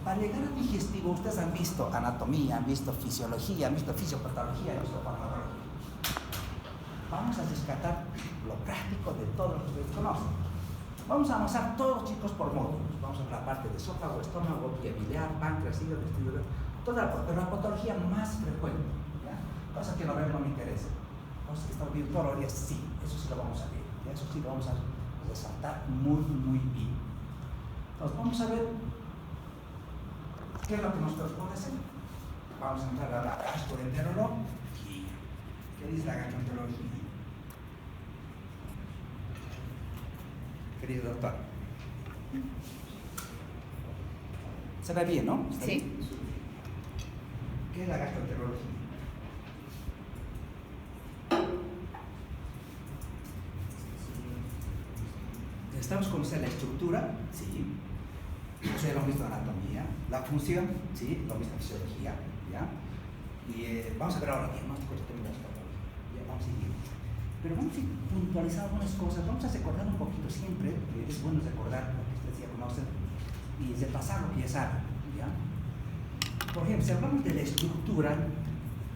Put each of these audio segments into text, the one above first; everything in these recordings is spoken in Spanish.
Para llegar al digestivo, ustedes han visto anatomía, han visto fisiología, han visto fisiopatología, han visto farmacología. Vamos a rescatar lo práctico de todo lo que ustedes conocen. Vamos a avanzar todos, chicos, por módulos. Vamos a ver la parte de esófago, estómago, vía biliar, páncreas, hígado, intestino, pero la patología más frecuente, ¿ya? Cosas que no ven no me interesan. Cosas que estamos viendo todos los días, sí, eso sí lo vamos a ver. ¿Ya? Eso sí lo vamos a resaltar muy, muy bien. Entonces, vamos a ver qué es lo que nos corresponde hacer. Vamos a entrar a la gastroenterología. ¿Qué dice la gastroenterología? Querido doctor. ¿Se ve bien, no? Sí. Bien? ¿Qué es la gastroenterología? Necesitamos conocer la estructura, sí. Eso ya lo hemos visto en anatomía. La función, sí, lo hemos visto en fisiología, ¿ya? Y vamos a ver ahora diagnóstico de términos patológicos. Ya, vamos a ir. Pero vamos a ir puntualizando algunas cosas. Vamos a recordar un poquito siempre, es bueno recordar lo que ustedes ya conocen y repasar lo que ya saben, ¿ya? Por ejemplo, si hablamos de la estructura,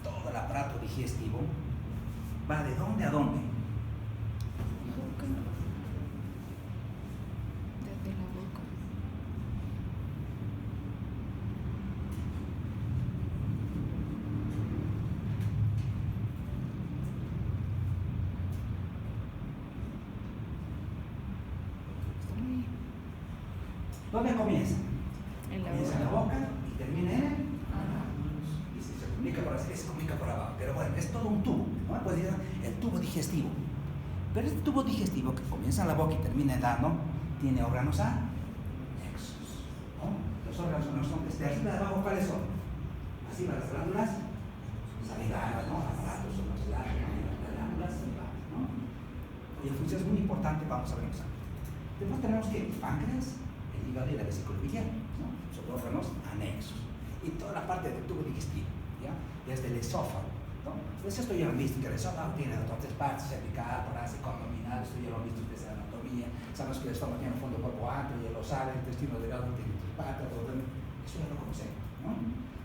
todo el aparato digestivo va de dónde a dónde. Desde la boca. ¿Dónde comienza? En la Comienza en la boca. boca y termina en el... Y si se comunica por así, se comunica por abajo. Pero bueno, es todo un tubo, ¿no? Pues el tubo digestivo. Pero este tubo digestivo que comienza en la boca y termina en el ano, tiene órganos anexos, ¿no? Los órganos no son desde arriba de abajo, ¿cuáles son? Arriba las glándulas salivales, ¿no? Aparatos son los glándulas salivales, ¿no? Y la función es muy importante, vamos a ver eso. Después tenemos que el páncreas, el hígado y la vesícula biliar, ¿no? Son órganos anexos. Y toda la parte del tubo digestivo, ¿ya? Desde el esófago, ¿no? Pues esto ya lo han visto, que el esófago tiene otras tres partes, cervical, torácico, abdominal, esto ya lo han visto ustedes en anatomía. Sabemos que el estómago tiene un fondo de cuerpo amplio, ya lo saben, el intestino delgado tiene tres patas, todo eso ya lo conocemos, ¿no?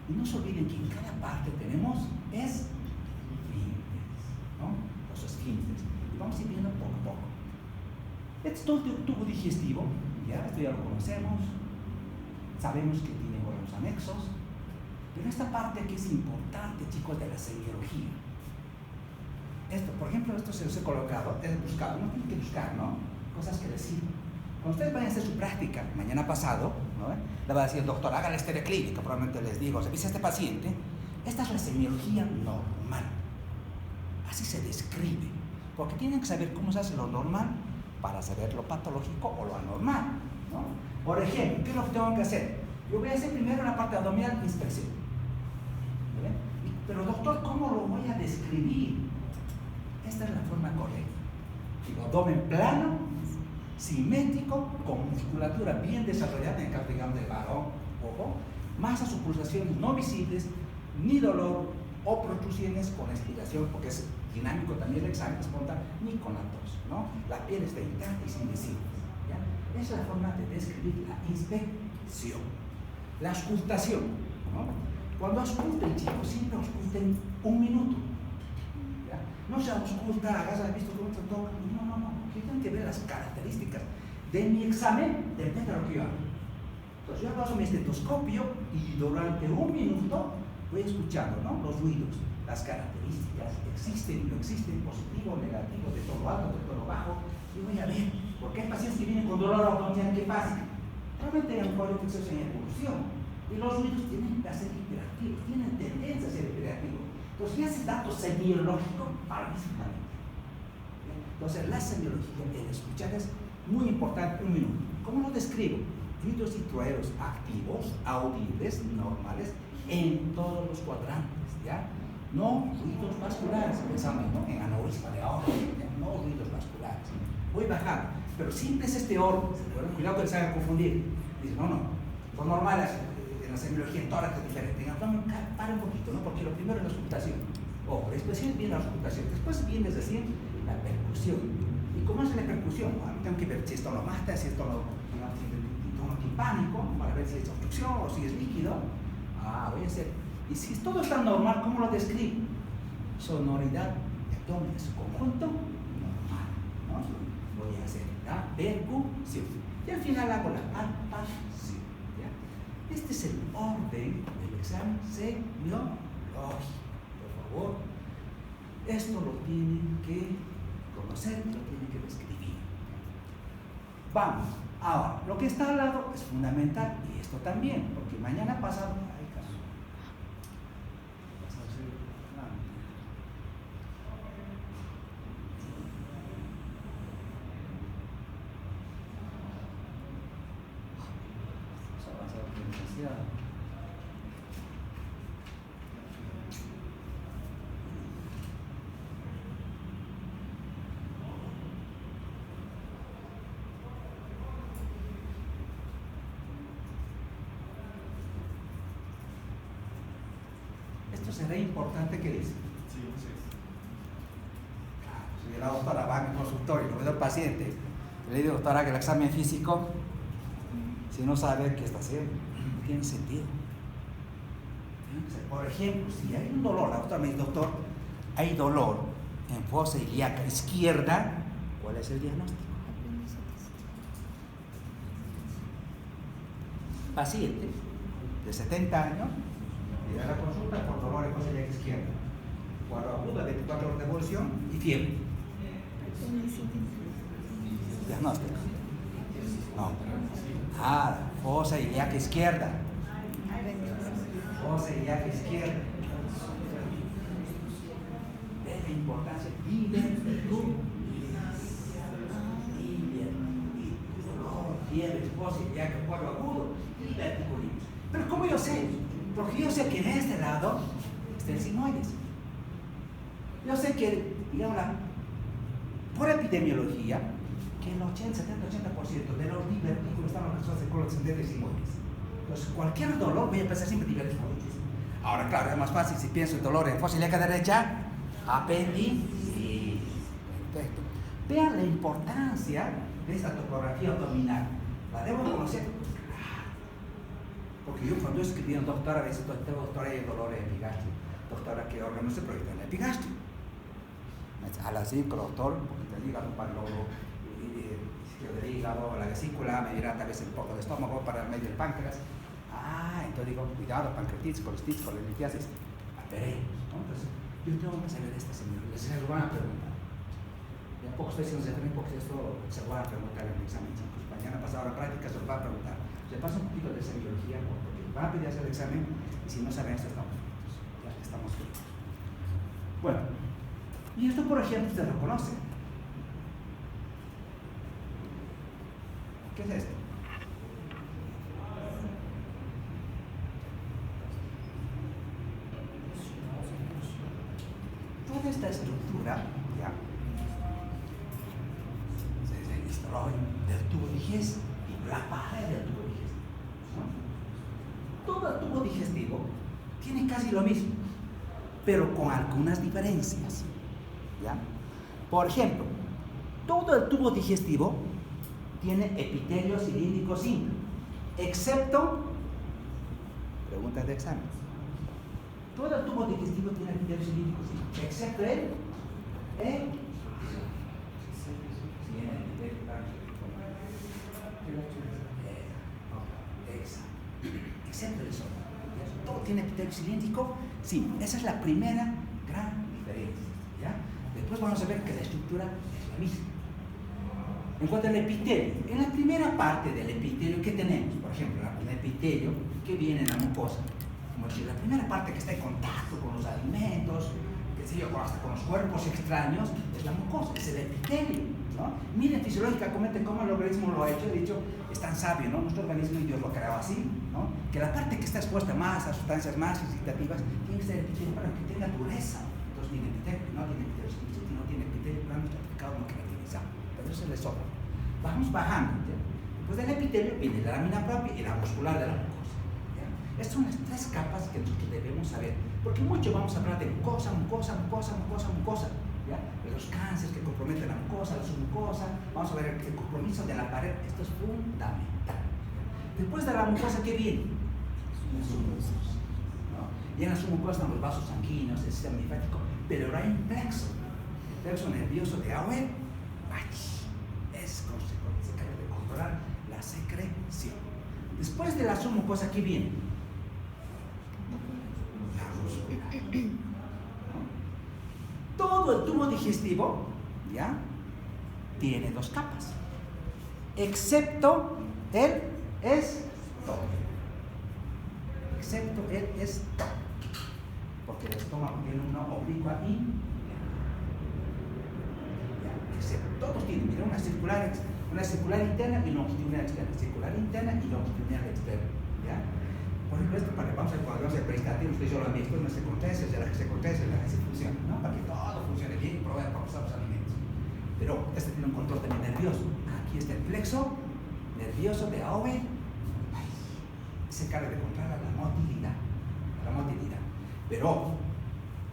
Y no se olviden que en cada parte tenemos esfínteres, ¿no? Los esfínteres. Y vamos a ir viendo poco a poco. Este es todo el tubo digestivo, ¿ya? Esto ya lo conocemos, sabemos que tiene órganos anexos, pero esta parte que es importante, chicos, de la semiología. Esto, por ejemplo, esto se los he colocado, he buscado, no tienen que buscar, ¿no? Cosas que decir. Cuando ustedes vayan a hacer su práctica mañana pasado, ¿no? Le va a decir el doctor, haga la historia clínica, probablemente les digo, revisa a este paciente. Esta es la semiología normal. Así se describe, porque tienen que saber cómo se hace lo normal para saber lo patológico o lo anormal, ¿no? Por ejemplo, ¿qué es lo que tengo que hacer? Yo voy a hacer primero la parte abdominal, inspección. ¿Vale? Pero doctor, ¿cómo lo voy a describir? Esta es la forma correcta. Digo, abdomen plano, simétrico, con musculatura bien desarrollada en el caso, digamos, del varón, ojo, masas o pulsaciones no visibles, ni dolor o protrusiones con expiración, porque es dinámico también el examen espontáneo, ni con la tos, ¿no? La piel está intacta y sin visibles, ¿ya? Esa es la forma de describir la inspección. La auscultación, ¿no? Cuando ausculten, chicos, siempre ausculten un minuto, ¿ya? No se ausculta, hagas visto cómo se toca, no. Tienen que ver las características de mi examen, depende de lo que yo hago. Entonces yo hago mi estetoscopio y durante un minuto voy escuchando, ¿no? Los ruidos, las características, existen, no existen, positivo, negativo, de todo alto, de todo bajo, y voy a ver, porque hay pacientes que vienen con dolor abdominal, ¿qué pasa? Realmente hay un cuadro infeccioso en evolución, y los ruidos tienen que ser hiperactivos, tienen tendencia a ser hiperactivos. Entonces, ese dato semiológico para mí es fundamental. Entonces, la semiología, el escuchar es muy importante. Un minuto. ¿Cómo lo describo? Ruidos y truenos activos, audibles, normales, en todos los cuadrantes, ¿ya? No ruidos vasculares, pensamos, ¿no? En aneurisma de aorta, no ruidos vasculares. Voy bajando, pero siempre es este orden. Cuidado que les hagan confundir. Dicen, no, son normales. En la semiología, en tórax es diferente. En abdomen, para un poquito, ¿no? Porque lo primero es la auscultación. Ojo, la expresión viene la auscultación. Después viene, es decir, la percusión. ¿Y cómo es la percusión? Bueno, tengo que ver si esto lo mata, si esto lo pánico para ver si es obstrucción o si es líquido. Voy a hacer. Y si todo está normal, ¿cómo lo describo? Sonoridad de abdomen en su conjunto normal, ¿no? Voy a hacer la percusión. Y al final hago la palpación. ¿Ya? Este es el orden del examen semiológico. Por favor, esto lo tienen que conocer, lo tienen que describir. Vamos, ahora, lo que está al lado es fundamental, y esto también, porque mañana pasado, esto será importante que dice. Sí. Claro, si la doctora va a mi consultorio y lo ve al paciente, le digo, doctora, que el examen físico, si no sabe qué está haciendo, no tiene sentido. Por ejemplo, si hay un dolor, la doctora me dice, doctor, hay dolor en fosa ilíaca izquierda, ¿cuál es el diagnóstico? Paciente de 70 años, llega a la consulta por dolor en fosa ilíaca izquierda, cuadro agudo, 24 horas de evolución y fiebre. Diagnóstico. No. Fosa ilíaca izquierda. Fosa ilíaca izquierda. Es la importancia. Fiebre, fosa ilíaca, cuadro agudo y verticulitis. Pero ¿cómo yo sé? Porque yo sé que en este lado está el sigmoides. Yo sé que, digamos, por epidemiología, que el 70-80% de los divertículos están localizados en el colon descendente de sigmoides. Entonces, cualquier dolor voy a pensar siempre diverticulitis. Ahora, claro, es más fácil si pienso en dolor en fosa ilíaca derecha, apendicitis. Perfecto. Vean la importancia de esta topografía abdominal. La debo conocer. Porque yo cuando escribí a un doctor, a veces, doctora, hay dolor en epigastrio. Doctora, ¿qué órgano se proyecta en el epigastrio? A las 5, doctor, un poquito de hígado, para el lobo izquierdo del hígado, la vesícula, me dirá tal vez el poco de estómago, para el medio del páncreas. Entonces digo, cuidado, pancreatitis, colestitis, colelitiasis. Veremos, ¿no? Entonces, yo tengo que saber de esta señora. Se lo van a preguntar. Ya poco estoy haciendo examen, porque esto se lo van a preguntar en el examen, chicos. Mañana pasado la práctica se lo van a preguntar. Se pasa un poquito de semiología, porque van a pedir hacer el examen, y si no saben esto, estamos fritos. Ya estamos fritos. Bueno, y esto, por ejemplo, usted lo conoce. ¿Qué es esto? Toda esta estructura, ya, es el histrógeno del tubo digestivo y la pared del tubo digestivo, ¿no? Todo el tubo digestivo tiene casi lo mismo, pero con algunas diferencias, ¿ya? Por ejemplo, todo el tubo digestivo tiene epitelio cilíndrico simple, excepto, preguntas de examen, todo el tubo digestivo tiene epitelio cilíndrico simple, excepto el excepto el esófago. Todo tiene epitelio cilíndrico simple. Esa es la primera gran diferencia, ¿ya? Después vamos a ver que la estructura es la misma. En cuanto al epitelio, en la primera parte del epitelio, ¿qué tenemos? Por ejemplo, el epitelio que viene en la mucosa. Como decir, la primera parte que está en contacto con los alimentos, hasta con los cuerpos extraños, es la mucosa, es el epitelio, ¿no? Miren fisiológicamente cómo el organismo lo ha hecho. He dicho, es tan sabio, ¿no? Nuestro organismo, y Dios lo creó así, ¿no? Que la parte que está expuesta más a sustancias más excitativas tiene que ser epitelio para que tenga dureza. Entonces tiene epitelio, no tiene epitelio, no tiene epitelio, pero no estratificado, no caracterizado. Pero eso es el esófago. Vamos bajando, ¿ya? Después del epitelio viene la lámina propia y la muscular de la mucosa, ¿ya? Estas son las tres capas que nosotros debemos saber, porque mucho vamos a hablar de mucosa, ¿ya? De los cánceres que comprometen la mucosa, la submucosa. Vamos a ver el compromiso de la pared. Esto es fundamental. Después de la mucosa, ¿qué viene? Las mucosas, ¿no? Y en las mucosas están los vasos sanguíneos, el sistema linfático, pero ahora hay un plexo. El plexo nervioso de Auer, es como se encarga de controlar la secreción. Después de la mucosa, ¿qué viene? La musculatura. Todo el tubo digestivo, ¿ya? Tiene dos capas, excepto el estómago. Excepto el estómago. Porque el estómago tiene una oblicua interna. Todos tienen, mira, una circular interna y longitudinal externa. Circular interna y longitudinal externa. ¿Ya? Por ejemplo, esto para cuando vamos a prestativo, ustedes ya lo han visto, no se contrae, es la que se contrae, es la que se funciona, ¿no? Para que todo funcione bien y proveer para procesar los alimentos. Pero este tiene un control también nervioso. Aquí está el plexo nervioso de Auer. Se encarga de controlar la motilidad. Pero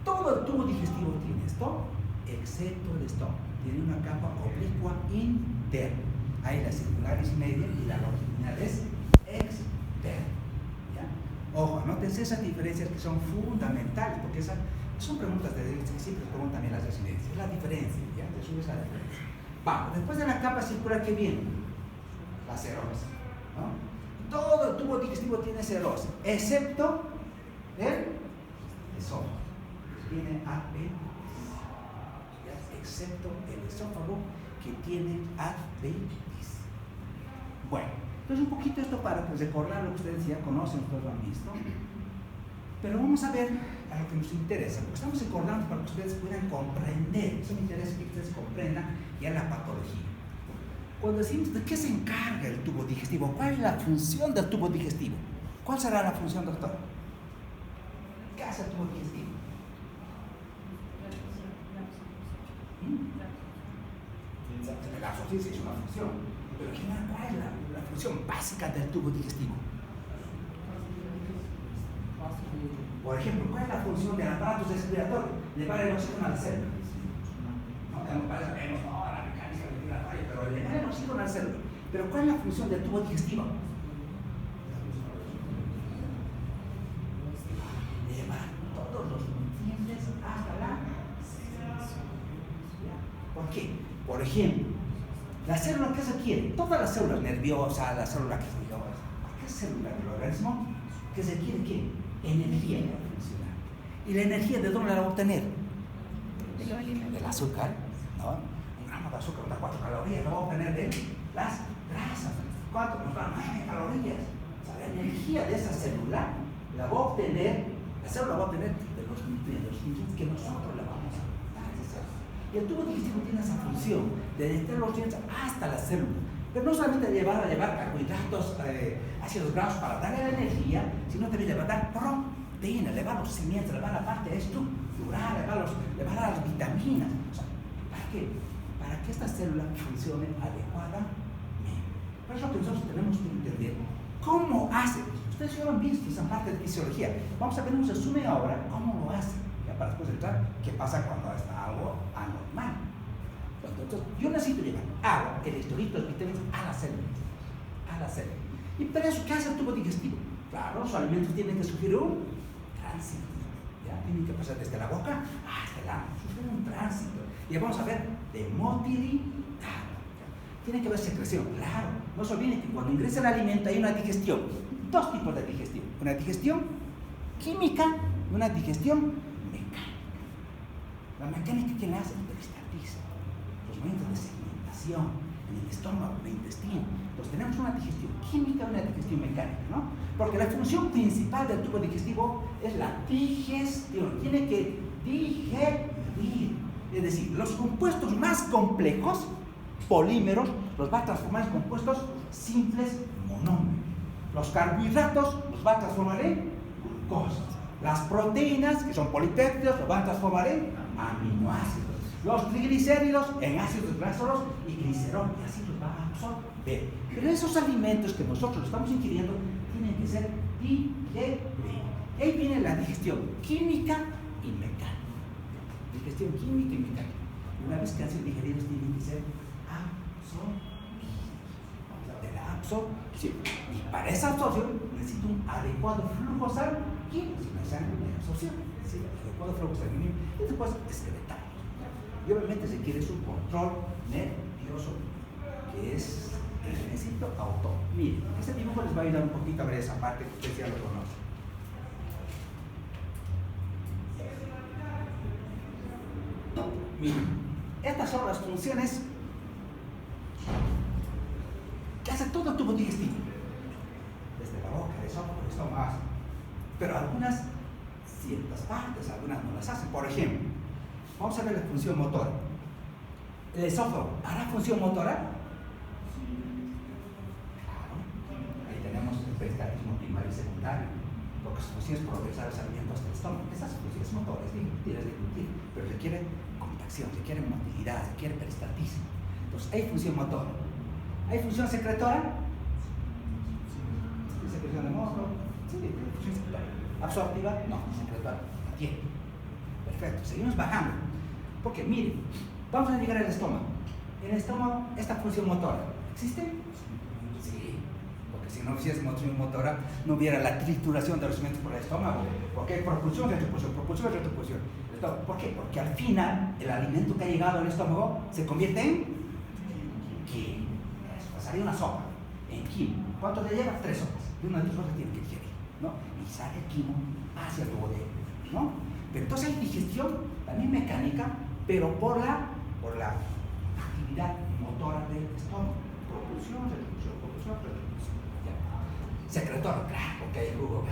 todo el tubo digestivo tiene esto, excepto el estómago. Tiene una capa oblicua interna. Hay la circularis media y la longitudinal es externa. ¿Ya? Ojo, nótense esas diferencias que son fundamentales, porque son preguntas que siempre preguntan también las residencias. Es la diferencia, ¿ya? Te subes la diferencia. Vamos, después de la capa circular, ¿qué viene? La serosa, ¿no? Todo el tubo digestivo tiene serosa, excepto el esófago. Tiene apéndice. Excepto el esófago que tiene apéndice. Bueno, entonces un poquito esto para recordar lo que ustedes ya conocen, ustedes lo han visto. Pero vamos a ver a lo que nos interesa, porque estamos recordando para que ustedes puedan comprender. Eso me interesa que ustedes comprendan ya la patología. Cuando decimos de qué se encarga el tubo digestivo, ¿cuál es la función del tubo digestivo? ¿Cuál será la función, doctor? ¿Qué hace el tubo digestivo? La absorción sí es una función, pero ¿cuál es la función básica del tubo digestivo? Por ejemplo, ¿cuál es la función del aparato respiratorio? Llevar el oxígeno a la célula. No sabemos la mecánica respiratoria, pero llevar el oxígeno a la célula. Pero ¿cuál es la función del tubo digestivo? Llevar todos los nutrientes hasta la célula. ¿Por qué? Por ejemplo, la célula que se quiere, todas las células nerviosas, la célula que se quiere, ¿qué célula del organismo que se quiere qué? Energía para funcionar. ¿Y la energía de dónde la va a obtener? Del azúcar, ¿no? Un gramo de azúcar da 4 calorías, la va a obtener de las grasas. 4 nos dan 9 calorías. O sea, la energía de esa célula la va a obtener, la célula va a obtener de los nutrientes que nosotros le vamos a dar. Y el tubo digestivo tiene esa función de meter los nutrientes hasta la célula. Pero no solamente llevar carbohidratos, ácidos grasos para darle la energía, sino también le va a dar proteína, le va a los cimientos, le va a la parte estructural, le va a dar las vitaminas. O sea, ¿para qué? Para que esta célula funcione adecuadamente. Por eso que nosotros tenemos que entender cómo hace. Ustedes ya lo han visto, esa parte de fisiología. Vamos a ver un resumen ahora, cómo lo hace, ya para después entrar qué pasa cuando está algo anormal. Entonces, yo necesito llevar agua, electrolitos, vitaminas a la célula. ¿Y para eso qué hace el tubo digestivo? Claro, los alimentos tienen que sufrir un tránsito. ¿Ya? Tienen que pasar desde la boca hasta el ano. Sufrir un tránsito. Y vamos a ver de motilidad. Tiene que haber secreción, claro. No se olviden que cuando ingresa el alimento hay una digestión. Dos tipos de digestión. Una digestión química y una digestión mecánica. La mecánica, ¿quién la hace? El peristaltismo. Los momentos de segmentación en el estómago, en el intestino. Entonces tenemos una digestión química y una digestión mecánica, ¿no? Porque la función principal del tubo digestivo es la digestión. Tiene que digerir. Es decir, los compuestos más complejos, polímeros, los va a transformar en compuestos simples monómeros. Los carbohidratos los va a transformar en glucosa. Las proteínas, que son polipéptidos, los van a transformar en aminoácidos. Los triglicéridos en ácidos grasos y glicerol, y así los va a absorber. Pero esos alimentos que nosotros estamos ingiriendo tienen que ser digeridos. Ahí viene la digestión química y mecánica. Digestión química y mecánica. Y una vez que han sido digeridos, tienen que ser absorbidos. Vamos a ver la absorción. Y para esa absorción necesito un adecuado flujo sanguíneo, si no hay sangre, no hay absorción. Sí, adecuado flujo sanguíneo y después excretarlo. Y obviamente se quiere su control nervioso, que es el necesito auto. Miren, este dibujo les va a ayudar un poquito a ver esa parte que ustedes ya lo conocen. Miren, estas son las funciones que hace todo el tubo digestivo, desde la boca, el estómago, pero algunas ciertas partes, algunas no las hacen. Por ejemplo, vamos a ver la función motora. ¿El esófago hará función motora? Claro. Ahí tenemos el peristaltismo primario y secundario, porque su función es progresar los alimentos del estómago. Esas funciones motoras, pero requiere contracción, requiere motilidad, requiere peristaltismo. Entonces, hay función motora. ¿Hay función secretora? Sí, secreción de moco. Sí, función secretora. ¿Absortiva? No, secretora. La tiene. Perfecto, seguimos bajando. Porque miren, vamos a llegar al estómago. En el estómago, esta función motora, ¿existe? Sí, porque si no hubiese función motora, no hubiera la trituración de los alimentos por el estómago. Porque hay propulsión, retropulsión, propulsión, retropulsión. ¿Por qué? Porque al final, el alimento que ha llegado al estómago se convierte en quimo. Pasaría una sopa en quimo. ¿Cuánto le lleva? 3 sopas. Y una de las cosas tiene que digerir, ¿no? Y sale el quimo hacia el duodeno, ¿no? Pero entonces hay digestión, también mecánica, pero por la actividad motora del estómago. Propulsión, retropulsión. Secretor, claro, porque hay el jugo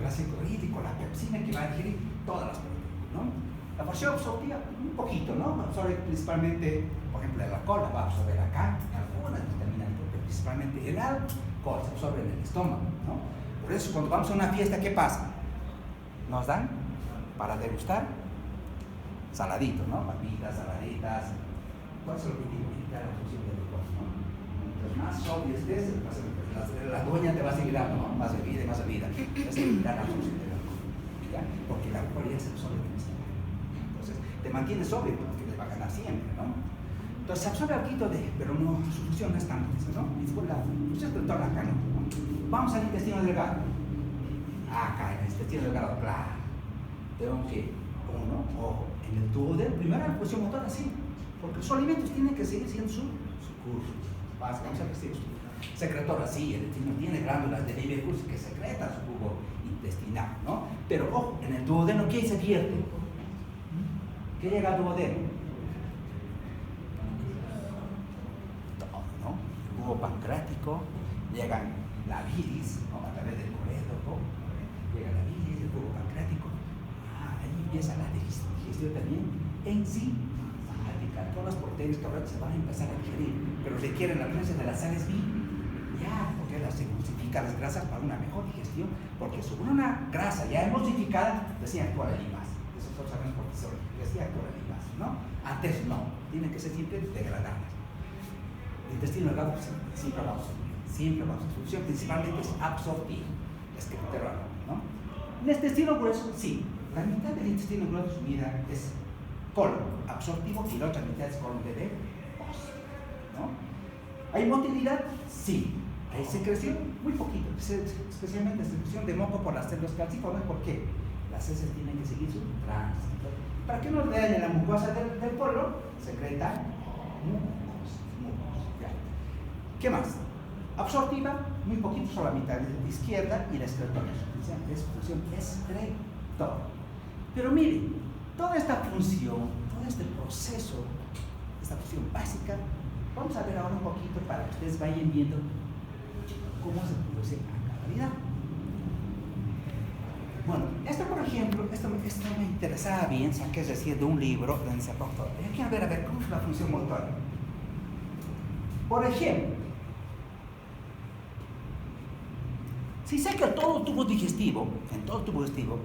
gástrico hídrico, la pepsina que va a digerir todas las proteínas, ¿no? La función absortiva, un poquito, ¿no? Absorbe principalmente, por ejemplo, el alcohol va a absorber acá, algunas vitaminas, pero principalmente el alcohol se absorbe en el estómago, ¿no? Por eso cuando vamos a una fiesta, ¿qué pasa? Nos dan para degustar saladito, ¿no? Papitas, saladitas. ¿Cuál es el objetivo? Evitar la función del alcohol, ¿no? Mientras más sobrio estés, la dueña te va a seguir dando, ¿no? Más bebida y más bebida. Es evitar la función del alcohol, ¿ya? Porque la alcohol ya se absorbe en el estómago. Entonces, te mantienes sobrio porque te va a ganar siempre, ¿no? Entonces, se absorbe algo pero no, su función no es tan esa, ¿no? Y después la función del torno acá, ¿no? Vamos al intestino delgado. Acá, en el intestino delgado, claro. Tengo que, ojo, en el tubo del primero la función motora, sí. Porque los alimentos tienen que seguir siendo su curso. Vamos a ver si secretora, sí, el intestino tiene glándulas de Lieberkühn que secretan su jugo intestinal, ¿no? Pero ojo, en el duodeno, ¿qué se vierte? ¿Qué llega al duodeno? Todo, ¿no? El jugo pancreático, llega la bilis, ¿no? A través del colédoco, llega la bilis, el jugo pancreático. Ahí empieza la digestión también enzimática. Todas las proteínas que ahora se van a empezar a digerir, pero requieren la presencia de las sales porque las emulsifican las grasas para una mejor digestión, porque sobre una grasa ya emulsificada decía actúa el IMAS. Eso todos sabemos por qué decía actúa el IMAS, ¿no? Antes no, tiene que ser siempre degradadas. El intestino delgado siempre va a absorber, su función principalmente es absortiva, excretora, ¿no? El intestino grueso, sí, la mitad del intestino grueso unida es colon absortivo y la otra mitad es colon de ¿no? ¿Hay motilidad? Sí. ¿Hay secreción? Muy poquito, especialmente secreción de moco por las células calciformes. ¿Por qué? Las heces tienen que seguir su tránsito. Para que no le dañe la mucosa del colon, secreta mucos. ¿Ya? ¿Qué más? Absortiva, muy poquito, solo la mitad izquierda y la excretora. Es función excretora. Pero miren, toda esta función, todo este proceso, esta función básica, vamos a ver ahora un poquito para que ustedes vayan viendo cómo se produce a cabalidad. Bueno, esto por ejemplo, esto me interesaba bien, saqué es decir, de un libro donde se aportó. Yo quiero ver cómo es la función motora. Por ejemplo, si sé que en todo tubo digestivo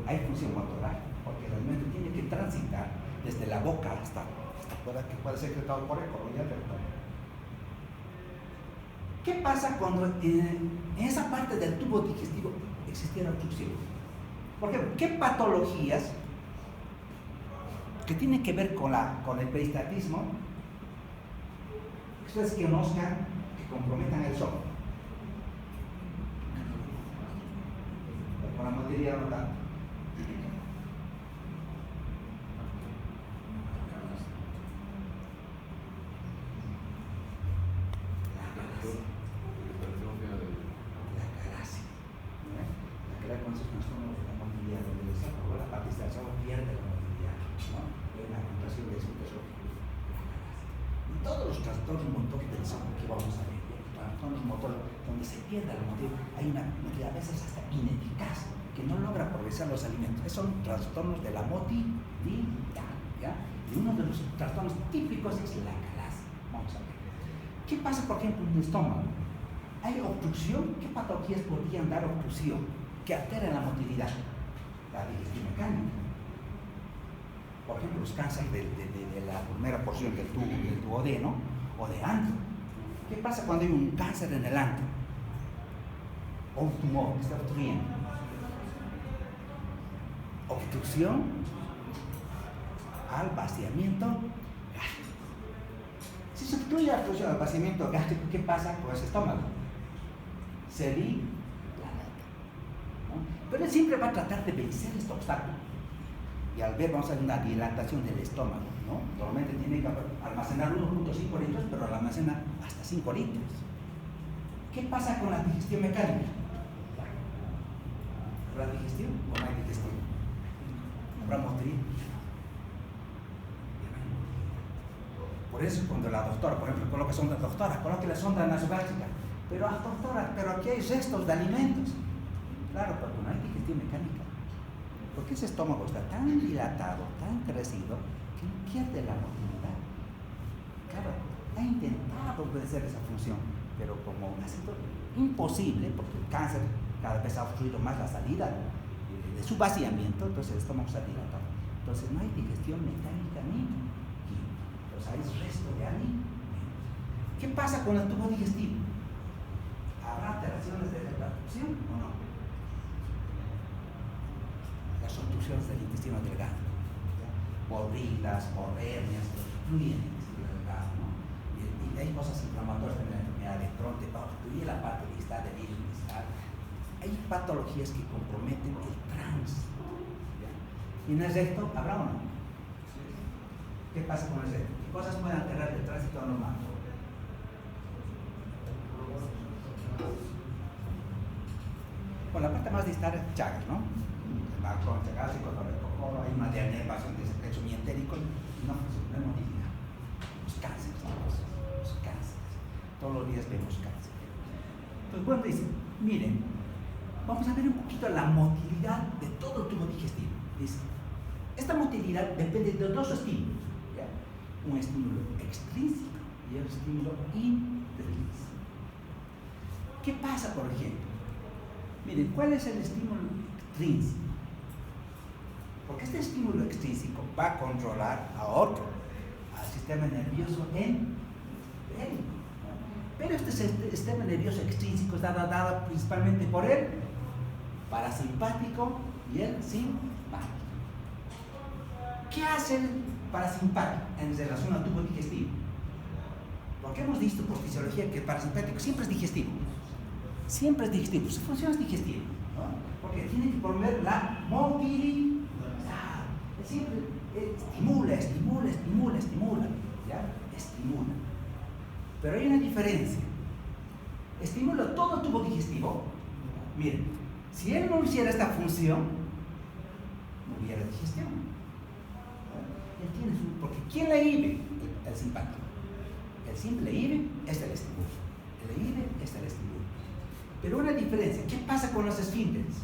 hay función motora, porque el alimento tiene que transitar desde la boca hasta que pueda ser secretado por el colon y el recto. ¿Qué pasa cuando en esa parte del tubo digestivo existiera obstrucción? Por ejemplo, ¿qué patologías que tienen que ver con el peristaltismo ustedes conozcan que comprometan el esófago? motilidad no tanto. Con esos trastornos de la motilidad del esófago, la parte del esófago pierde la motilidad, ¿no? Hay una contracción de su esófago. Y todos los trastornos motores del esófago que vamos a ver, trastornos motores donde se pierde la motilidad, hay una motilidad a veces hasta ineficaz, que no logra procesar los alimentos. Esos son trastornos de la motilidad, ¿ya? Y uno de los trastornos típicos es la calasia. Vamos a ver. ¿Qué pasa, por ejemplo, en el estómago? ¿Hay obstrucción? ¿Qué patologías podrían dar obstrucción que alteran la motilidad? La digestión mecánica. Por ejemplo, los cánceres de la primera porción del duodeno o de antro. ¿Qué pasa cuando hay un cáncer en el antro? O un tumor que está obstruyendo. Obstrucción al vaciamiento gástrico. Si se obstruye la obstrucción al vaciamiento gástrico, ¿qué pasa con ese estómago? Se dilata, ¿no? Pero él siempre va a tratar de vencer este obstáculo. Y al ver, vamos a ver una dilatación del estómago, ¿no? Normalmente tiene que almacenar 1.5 litros, pero lo almacena hasta 5 litros. ¿Qué pasa con la digestión mecánica? ¿Habrá digestión o no hay digestión? ¿Habrá motilidad? Por eso cuando la doctora, por ejemplo, coloque sonda, doctora, coloque la sonda nasogástrica. Pero doctora, pero aquí hay restos de alimentos. Claro, porque no hay digestión mecánica. Porque ese estómago está tan dilatado, tan crecido, que pierde la motilidad. Claro, ha intentado obedecer esa función, pero como ha sido imposible, porque el cáncer cada vez ha obstruido más la salida de su vaciamiento, entonces el estómago está dilatado. Entonces no hay digestión mecánica ni química. Entonces hay resto de alimentos. ¿Qué pasa con el tubo digestivo? ¿Habrá alteraciones de la obstrucción o no? Las obstrucciones del intestino delgado, borritas, hernias, que obstruyen el intestino delgado, ¿no? Y hay cosas inflamatorias en la enfermedad de Crohn, que va a obstruir la parte distal del hígado distal. Hay patologías que comprometen el tránsito. ¿Y en el recto habrá o no? ¿Qué pasa con el recto? ¿Qué cosas pueden alterar el tránsito normal? Por la parte más distal, Chagas, ¿no? El macrón chagásico, hay una denervación de secreto mientérico y no hemos dicho los cánceres, los cánceres. Todos los días vemos cáncer. Entonces, bueno, dice, miren, vamos a ver un poquito la motilidad de todo el tubo digestivo. Dice, esta motilidad depende de dos estímulos, ¿ya? Un estímulo extrínseco y el estímulo intrínseco. ¿Qué pasa, por ejemplo? Miren, ¿cuál es el estímulo extrínseco? Porque este estímulo extrínseco va a controlar a otro, al sistema nervioso entérico. Pero este sistema nervioso extrínseco está dado principalmente por el parasimpático y el simpático. ¿Qué hace el parasimpático en relación al tubo digestivo? Porque hemos visto por fisiología que el parasimpático siempre es digestivo. Siempre es digestivo, su función es digestiva, ¿no? Porque tiene que promover la movilidad. Siempre estimula, ¿ya? Estimula. Pero hay una diferencia. Estimula todo el tubo digestivo. Miren, si él no hiciera esta función, no hubiera digestión. Él tiene su, porque ¿quién le inhibe? El simpático. El simple inhibe es el estímulo. El inhibe es el estímulo. Pero una diferencia, ¿qué pasa con los esfínteres?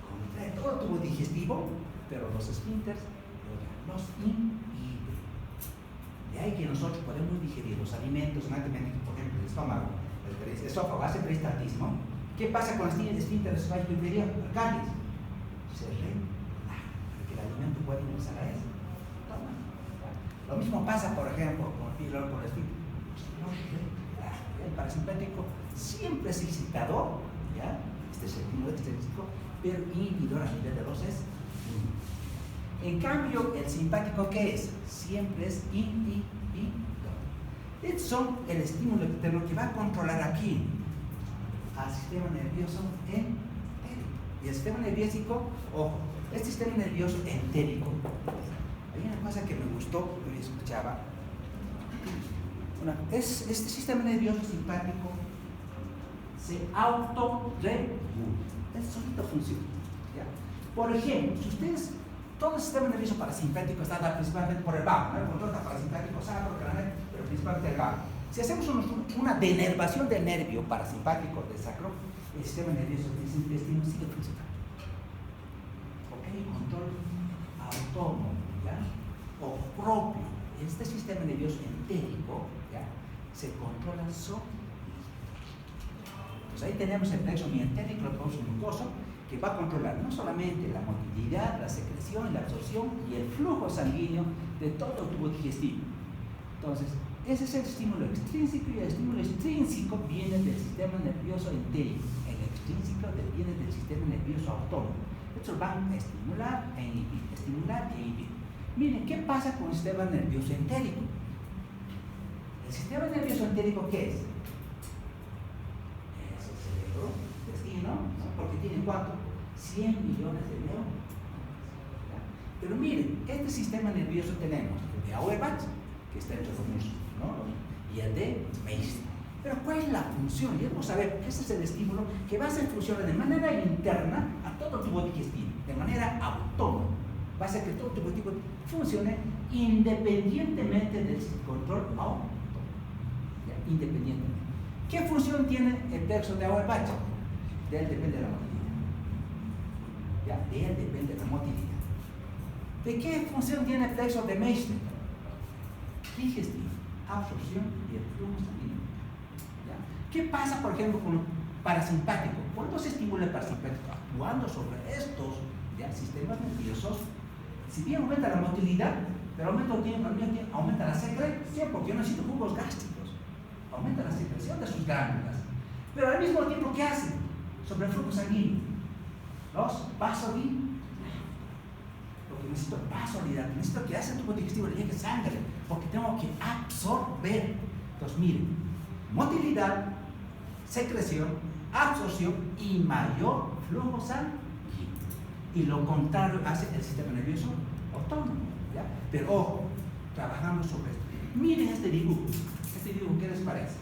Contrae todo el tubo digestivo, pero los esfínteres los inhiben. De ahí que nosotros podemos digerir los alimentos, por ejemplo, el estómago, el esófago hace peristaltismo. ¿Qué pasa con el esfínter esofágico inferior? El cáliz se relaja para que el alimento pueda ingresar a él. Lo mismo pasa, por ejemplo, con el esfínter. El parasimpático siempre es excitador, ¿ya? Este es el estímulo extrínseco, pero inhibidor a nivel de los es. En cambio, el simpático, ¿qué es? Siempre es inhibidor. Estos son el estímulo externo que va a controlar aquí al sistema nervioso entérico. Y el sistema nervioso, ojo, este sistema nervioso entérico, hay una cosa que me gustó, que escuchaba. Este sistema nervioso simpático se autorregula, es solito funciona. ¿Ya? Por ejemplo, si ustedes, todo el sistema nervioso parasimpático está dado principalmente por el vago, ¿no? El control está parasimpático, sacro, craneal, pero principalmente el vago. Si hacemos una denervación del nervio parasimpático del sacro, el sistema nervioso del intestino sigue funcionando. ¿Ok? Control autónomo, ¿ya? O propio. Este sistema nervioso entérico, ¿ya? Se controla solo. Pues ahí tenemos el plexo mientérico, el plexo mucoso, que va a controlar no solamente la motilidad, la secreción, la absorción y el flujo sanguíneo de todo el tubo digestivo. Entonces, ese es el estímulo extrínseco, y el estímulo extrínseco viene del sistema nervioso entérico. El extrínseco viene del sistema nervioso autónomo. Estos van a estimular e inhibir, estimular e inhibir. Miren, ¿qué pasa con el sistema nervioso entérico? ¿El sistema nervioso entérico qué es? Es el cerebro, intestino, ¿no? Porque tiene ¿cuánto? 100 millones de neuronas. Pero miren, este sistema nervioso tenemos el de Auerbach, que está entre los músculos, ¿no? Y el de Meister. Pero ¿cuál es la función? Y vamos a ver, ese es el estímulo que va a hacer funcionar de manera interna a todo el tubo digestivo, de manera autónoma. Va a hacer que todo el tubo digestivo funcione independientemente del control autónomo. Independientemente. ¿Qué función tiene el plexo de Auerbach? De él depende la motilidad. ¿Ya? De él depende la motilidad. ¿De qué función tiene el plexo de Meister? Digestivo, absorción y el flujo sanguíneo. ¿Ya? ¿Qué pasa, por ejemplo, con el parasimpático? ¿Cuándo se estimula el parasimpático? Actuando sobre estos, ¿ya?, sistemas nerviosos. Si bien aumenta la motilidad, pero aumenta el tiempo, aumenta la secreción, porque yo necesito jugos gástricos. Aumenta la secreción de sus glándulas. Pero al mismo tiempo, ¿qué hace? Sobre el flujo sanguíneo. Los vasodilatadores. Porque necesito vasodilatar, necesito que a ese tubo digestivo le llegue sangre, porque tengo que absorber. Entonces, miren, motilidad, secreción, absorción y mayor flujo sanguíneo. Y lo contrario hace el sistema nervioso autónomo, ¿ya? Pero ojo, trabajamos sobre esto. Miren este dibujo. Este dibujo, ¿qué les parece?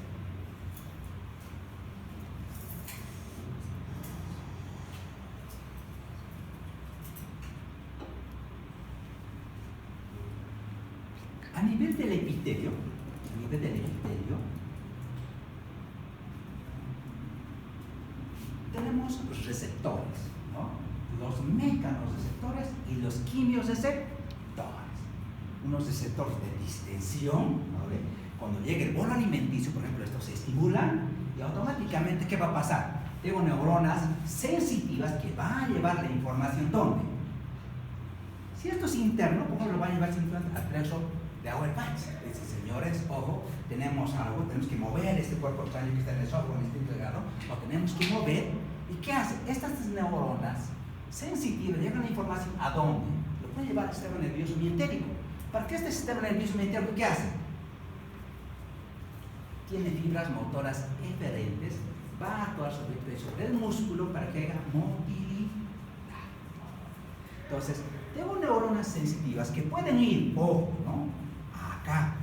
A nivel del epitelio, tenemos los receptores, ¿no? Los mecanorreceptores y los quimiorreceptores. Unos receptores de distensión, ¿no? Cuando llegue el bolo alimenticio, por ejemplo, estos se estimulan y automáticamente, ¿qué va a pasar? Tengo neuronas sensitivas que van a llevar la información, ¿dónde? Si esto es interno, ¿cómo lo va a llevar simplemente al plexo de Auerbach? Dice, señores, ojo, tenemos algo, tenemos que mover este cuerpo extraño que está en el software, en este integrado, lo tenemos que mover. ¿Y qué hace? Estas neuronas sensitivas llevan la información ¿a dónde? Lo puede llevar al sistema nervioso mientérico. ¿Para qué este sistema nervioso mientérico qué hace? Tiene fibras motoras eferentes, va a actuar sobre el peso del músculo para que haya movilidad. Entonces, tengo neuronas sensitivas que pueden ir, ojo, ¿no?, acá,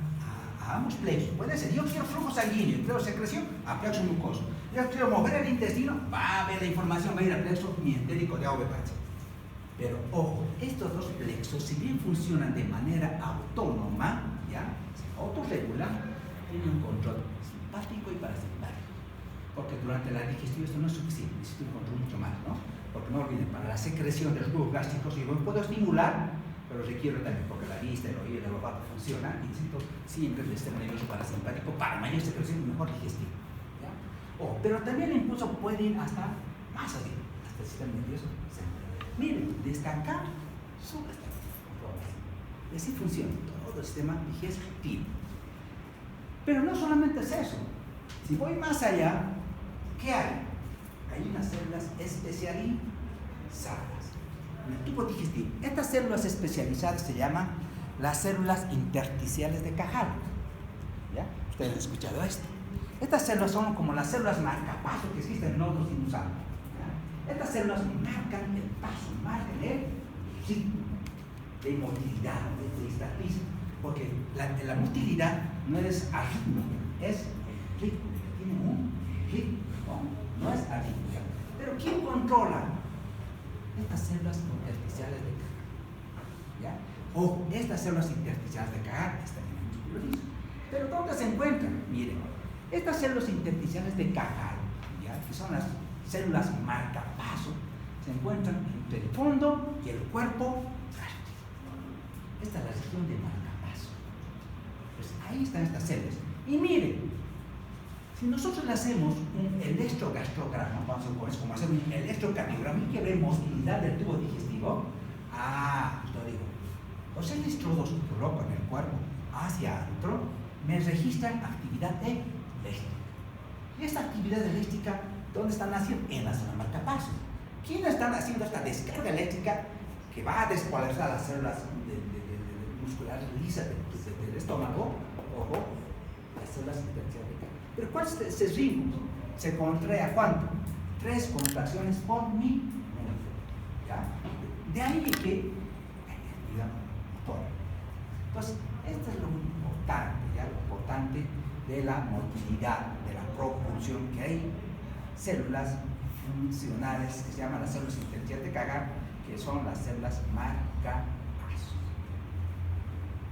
a ambos plexos. Puede ser, yo quiero flujo sanguíneo, quiero secreción, a plexo mucoso. Yo quiero mover el intestino, va a ver la información, va a ir al plexo mientérico de Auerbach. Pero ojo, estos dos plexos, si bien funcionan de manera autónoma, ¿ya?, se autorregulan, tienen un control simpático y parasimpático. Porque durante la digestión esto no es suficiente, necesito un control mucho más, ¿no? Porque no olviden, para la secreción de los jugos gástricos yo puedo estimular, pero requiero también, porque la vista, el oído, el olfato funcionan, y necesito siempre el sistema nervioso parasimpático para mayor secreción y mejor digestión. ¿Ya? Pero también el impulso puede ir hasta más arriba, hasta el sistema nervioso central. Miren, desde acá sube hasta aquí. Y así funciona todo el sistema digestivo. Pero no solamente es eso. Si voy más allá, ¿qué hay? Hay unas células especializadas en el tubo digestivo. Estas células especializadas se llaman las células intersticiales de Cajal. ¿Ya? Ustedes han escuchado esto. Estas células son como las células marcapasos que existen en otros dinosaurios. Estas células marcan el paso, marcan el ritmo de motilidad, de cristallismo, porque la motilidad no es arritmo, es el ritmo, tiene un ritmo, no es arritmo. Pero ¿quién controla estas células intersticiales de Cagar? ¿Ya? O estas células intersticiales de Cagar están en el músculo liso. Pero ¿dónde se encuentran? Miren, estas células intersticiales de Cagar, ¿ya? Que son las células marcapaso, se encuentran entre el fondo y el cuerpo gástrico. Esta es la región de marcapaso. Pues ahí están estas células. Y miren, si nosotros le hacemos un electrogastrograma, vamos a poner como hacer un electrocardiograma y que ve motilidad del tubo digestivo, lo digo, los electrodos que coloco en el cuerpo hacia adentro me registran actividad eléctrica. Y esta actividad eléctrica, ¿dónde están haciendo? En la zona marcapaso. ¿Quiénes están haciendo esta descarga eléctrica que va a despolarizar las células musculares lisas del estómago? Ojo, las células intersticiales. Pero ¿cuál es ese ritmo? Se contrae ¿a cuánto? 3 contracciones por minuto. ¿Ya? De ahí que, digamos, motor. Entonces, esto es lo importante, ¿ya? Lo importante de la motilidad, de la propulsión, que hay células funcionales que se llaman las células intersticiales de Cagar, que son las células marcapaso.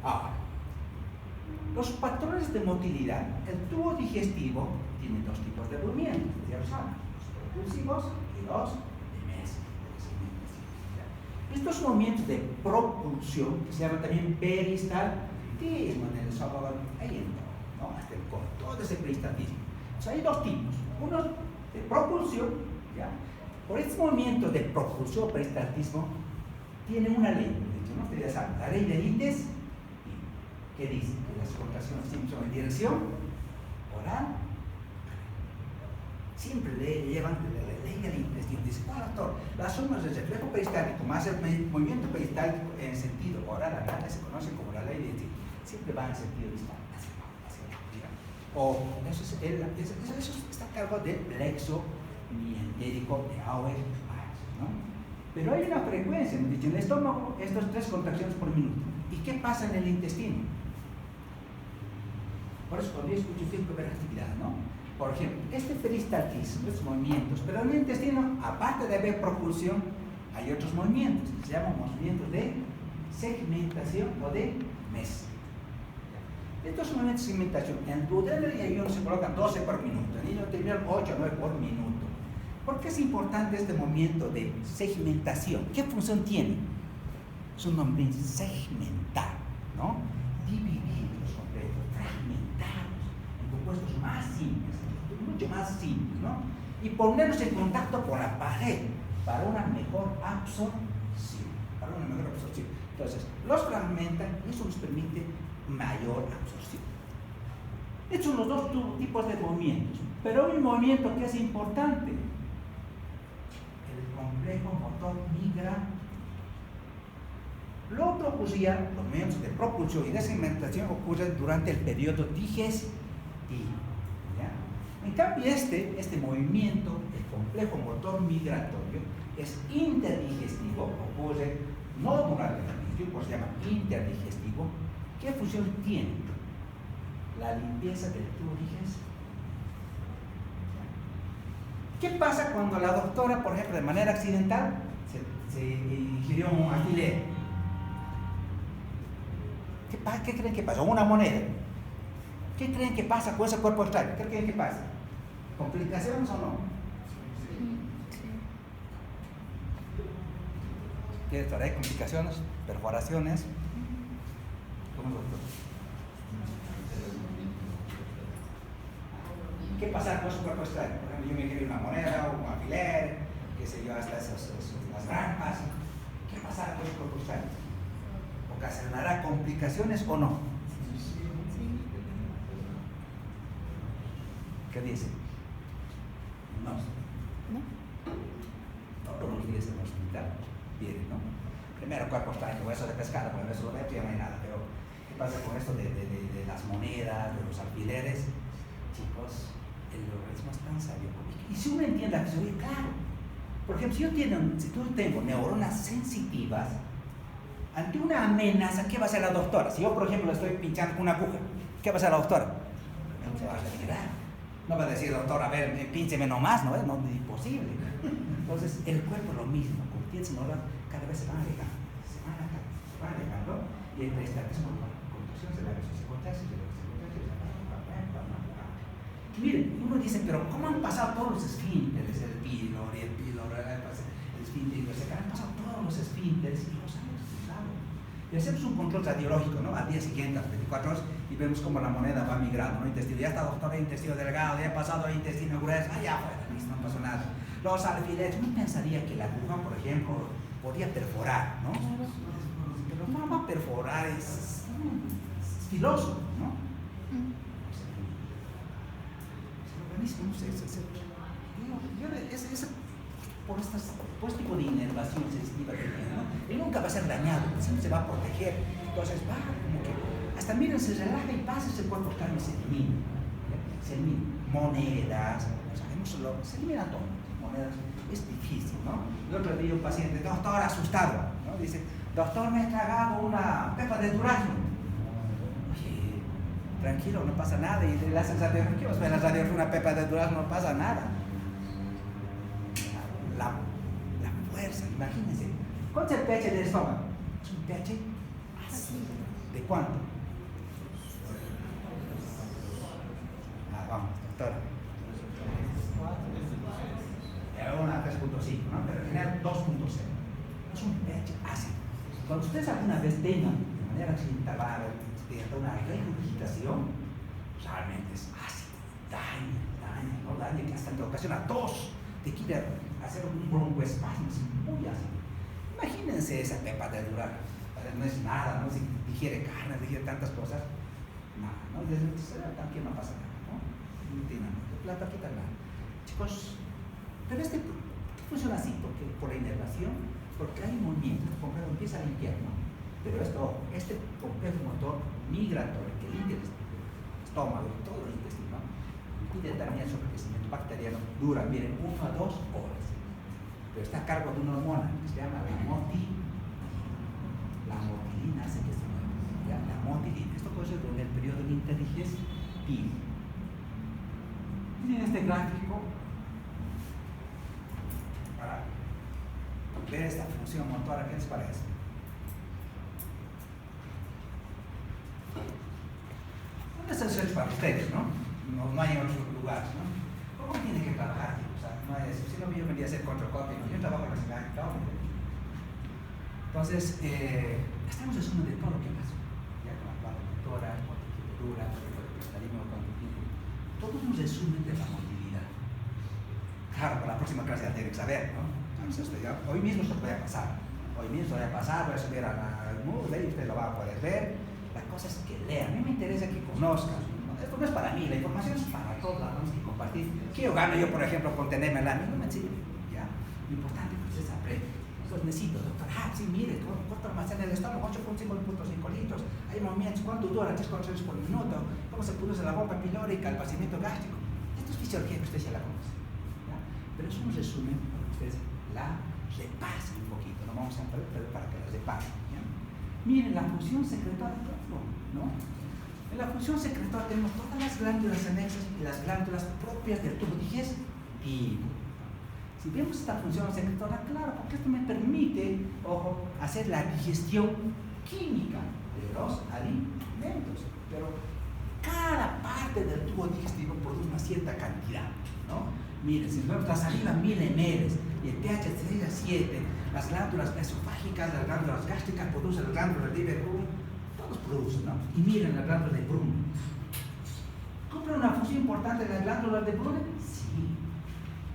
Ahora, los patrones de motilidad, el tubo digestivo tiene 2 tipos de movimientos, ya lo saben, los propulsivos y los de mesa. Estos movimientos de propulsión, que se llaman también peristaltismo en el esófago, ahí entra, ¿no? Hasta el colon, todo ese peristaltismo. O sea, hay 2 tipos, uno de propulsión, ¿ya? Por este movimiento de propulsión o peristaltismo, tiene una ley, ¿no? Ustedes saben, la ley de Lindes, ¿qué dice? Que las contracciones siempre son en dirección oral. Siempre le llevan la ley del intestino. Dice, doctor, las sumas del reflejo peristáltico más el movimiento peristáltico en sentido oral anal se conoce como la ley del intestino. Siempre va en sentido distal, hacia abajo. O eso está a cargo del plexo mientérico de Auer, ¿no? Pero hay una frecuencia, hemos dicho, en el estómago, estas 3 contracciones por minuto. ¿Y qué pasa en el intestino? Por eso cuando yo escucho tiempo de actividad, ¿no? Por ejemplo, este peristaltismo, estos movimientos, pero en el intestino, aparte de haber propulsión, hay otros movimientos, que se llaman movimientos de segmentación o de mesa. Estos movimientos de segmentación, en el duodeno y ayuno se colocan 12 por minuto, en el interior 8 o 9 por minuto. ¿Por qué es importante este movimiento de segmentación? ¿Qué función tiene? Es un movimiento segmentar, ¿no? Dividir los objetos, fragmentarlos en compuestos más simples, mucho más simples, ¿no? Y ponerlos en contacto con la pared para una mejor absorción. Entonces, los fragmentan y eso nos permite mayor absorción. Estos son los 2 tipos de movimientos, pero hay un movimiento que es importante, el complejo motor migratorio. Lo otro ocurría, los movimientos de propulsión y de segmentación ocurren durante el periodo digestivo. ¿Ya? En cambio, este movimiento, el complejo motor migratorio, es interdigestivo, ocurre no durante el digestivo, pues se llama interdigestivo. ¿Qué función tiene? La limpieza del tubo digestivo. ¿Qué pasa cuando la doctora, por ejemplo, de manera accidental, se ingirió un alfiler? ¿Qué creen que pasa? Una moneda. ¿Qué creen que pasa con ese cuerpo extraño? ¿Qué creen que pasa? ¿Complicaciones o no? Sí. ¿Qué doctor? ¿Hay complicaciones? ¿Perforaciones? ¿Cómo es, doctor? ¿Qué pasa con ese cuerpo extraño? Por ejemplo, yo me ingirió una moneda o un alfiler, qué sé yo, hasta las rampas. ¿Qué pasa con ese cuerpo extraño? ¿Ocasionará complicaciones o no? ¿Qué dice? No. No todos los días en el hospital vienen, ¿no? Primero cuerpo extraño, hueso de pescado, por eso ya no hay nada, pero ¿Qué pasa con esto de las monedas, de los alfileres? Chicos, el organismo es tan sabio. Y si uno entiende que soy claro, por ejemplo, si yo tengo neuronas sensitivas, ante una amenaza, ¿qué va a hacer la doctora? Si yo, por ejemplo, le estoy pinchando con una aguja, ¿qué va a hacer la doctora? No se va a retirar. No va a decir, doctor, a ver, píncheme nomás, ¿no? No, es imposible. Entonces, el cuerpo es lo mismo. Como tienes neuronas, cada vez se van alejando. Se van alejando. Y entre esta es como contracción de la Miren, uno dice, pero ¿cómo han pasado todos los esfínteres? El píloro, el esfínter, han pasado todos los esfínteres y los han estudiado. Y hacemos un control radiológico, ¿no? Al día siguiente, a las 24 horas, y vemos cómo la moneda va migrando, ¿no? Intestino, ya está doctor de intestino delgado, ya ha pasado a intestino grueso, allá afuera, listo, no pasó nada. Los alfileres, uno pensaría que la aguja, por ejemplo, podía perforar, ¿no? Pero no va a perforar, es filoso, ¿no? Por este tipo de inervación sensitiva que tiene, ¿no? Él nunca va a ser dañado, siempre se va a proteger. Entonces va como que, hasta miren, se relaja y pasa ese cuerpo externo y se elimina. Se elimina monedas, se elimina todo. Monedas, es difícil, ¿no? El otro día un paciente, doctor, asustado, ¿no? Dice, doctor, me he tragado una pepa de durazno. Tranquilo, no pasa nada, y le hacen radiografía, ¿qué vas a ver en la radiografía? Una pepa de durazno, no pasa nada. La fuerza, imagínense. ¿Cuánto es el pH del estómago? Es un pH ácido. ¿De cuánto? Vamos, doctora. Una 3.5, ¿no? Pero en general 2.0. Es un pH ácido. Cuando ustedes alguna vez tengan, de manera accidental, una regurgitación, realmente es ácido, daña, que hasta te ocasiona tos, te quiere hacer un broncoespasmo, es muy ácido. Imagínense esa pepa de durazno, no es nada, ¿no? Si digiere carne, digiere tantas cosas, nada, ¿no? También no pasa nada, ¿no? No tiene nada, la taquita nada. Chicos, pero funciona así, porque por la inervación, porque hay movimiento, porque empieza a limpiar, ¿no? Pero este complejo motor migratorio que limpia el estómago y todo el intestino, impide también su crecimiento bacteriano, dura, miren, 1 a 2 horas. Pero está a cargo de una hormona que se llama la motilina. La motilina hace que se mueva. La motilina. Esto puede ser en el periodo de interdigestivo. Miren este gráfico para ver esta función motora, ¿qué les parece? Esto es hecho para ustedes, ¿no? No hay en otros lugares, ¿no? ¿Cómo tiene que trabajar? O sea, no es, si no, yo vendría a ser controcopio, yo trabajo en la ciudad, entonces, estamos asumiendo de todo lo que pasó, ya con la motora, con la estructura, con el cristalino, con el tipo. Todo un resumen de la motilidad. Claro, para la próxima clase ya tienen que saber, ¿no? Hoy mismo se puede pasar, voy a subir a la Moodle y usted lo va a poder ver. La cosa es que lean, a mí me interesa que conozcan. Esto no es para mí, la información es para todos, la tenemos que compartir. ¿Qué gano yo, por ejemplo, con tenerme a mí? No me sirve, ¿ya? Lo importante es que ustedes aprendan. Entonces necesito, doctor, sí, mire, ¿cuánto almacena el estómago? 8.5 litros. Hay movimientos, ¿cuánto dura? 3 contracciones por minuto. ¿Cómo se produce la bomba pilórica, el vaciamiento gástrico? Esto es fisiología que ustedes ya la conocen, ¿ya? Pero es un resumen para que ustedes la repasen un poquito. No vamos a perder, pero para que la repasen, ¿ya? Miren, la función secretoria, ¿no? En la función secretoria tenemos todas las glándulas anexas y las glándulas propias del tubo digestivo. Si vemos esta función secretoria, claro, porque esto me permite, ojo, hacer la digestión química de los alimentos. Pero cada parte del tubo digestivo produce una cierta cantidad, ¿no? Miren, si vemos la saliva 1000 ml y el pH de 6 a 7, las glándulas esofágicas, las glándulas gástricas producen, las glándulas de Liebig-Brun, todos producen, ¿no? Y miren las glándulas de Brun. ¿Cumplen una función importante en las glándulas de Brun? Sí,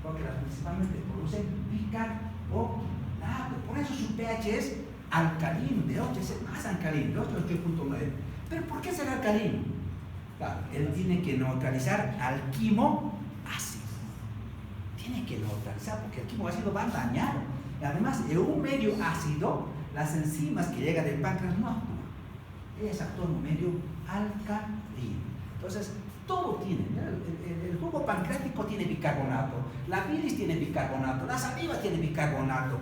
porque las principalmente producen bicarbonato. Por eso su pH es alcalino, de 8 es más alcalino, de 8 a 8.9. ¿Pero por qué será alcalino? Claro, él tiene que neutralizar al quimo ácido. Tiene que neutralizar porque el quimo ácido va a dañar. Y además, en un medio ácido, las enzimas que llegan del páncreas no actúan. ella es actor medio alcalino. Entonces, todo tiene, el jugo pancreático tiene bicarbonato, la bilis tiene bicarbonato, la saliva tiene bicarbonato,